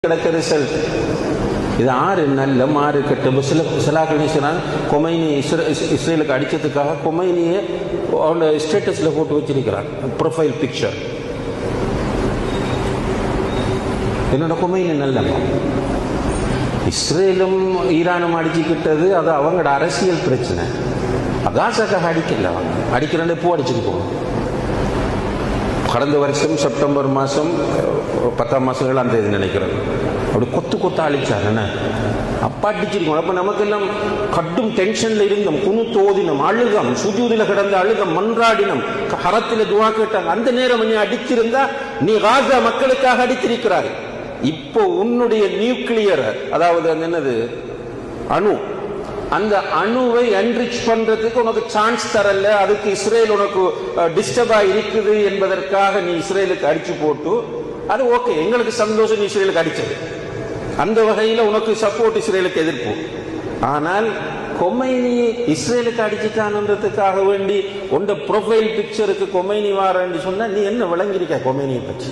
கிடக்க ரிசல்ட். இது ஆறு நல்ல மாறு கட்டு சிலாக்கள் சொன்னாங்க. கொமைனி இஸ்ரேலுக்கு அடித்ததுக்காக கொமைனியை அவனோட ஸ்டேட்டஸில் போட்டு வச்சிருக்கிறான், ப்ரொஃபைல் பிக்சர். என்னோட கொமைனி நல்ல இஸ்ரேலும் ஈரானும் அடிச்சுக்கிட்டது அது அவங்களோட அரசியல் பிரச்சனை. காசாக்காக அடிக்கல, அவங்க அடிக்கிறேன் பூ அடிச்சுட்டு போகணும். கடந்த வருஷம் செப்டம்பர் மாதம் 10ஆம் மாதம் 7ஆம் தேதி நினைக்கிறேன், அப்படி கொத்து கொத்த அழிச்சார். என்ன அப்பா அடிச்சிருக்கோம். அப்போ நமக்கெல்லாம் கடும் டென்ஷனில் இருந்தோம், குனு தோதினம், அழுகம், சுஜூதில் கிடந்த அழுகம், மன்றாடினம், ஹரத்தில் துவா கேட்டாங்க. அந்த நேரம் நீ அடிச்சிருந்தா நீ காசா மக்களுக்காக அடித்திருக்கிறாய். இப்போ உன்னுடைய நியூக்ளியர், அதாவது என்னது அணு, அந்த அணுவை என்ரிச் பண்றதுக்கு உனக்கு சான்ஸ் தரல. அதுக்கு இஸ்ரேல் உனக்கு டிஸ்டர்பா இருக்குது என்பதற்காக நீ இஸ்ரேலுக்கு அடிச்சு போட்டு, அது ஓகே, எங்களுக்கு சந்தோஷம் நீ இஸ்ரேலுக்கு அடிச்சது. அந்த வகையில் உனக்கு சப்போர்ட், இஸ்ரேலுக்கு எதிர்ப்பு. ஆனால் கொமைனி இஸ்ரேலுக்கு அடிச்சுட்டான்றதுக்காக வேண்டி உண்ட ப்ரொஃபைல் பிக்சருக்கு கொமைனி வாரன்னு சொன்னா நீ என்ன விளங்கியிருக்க கொமைனியை பற்றி?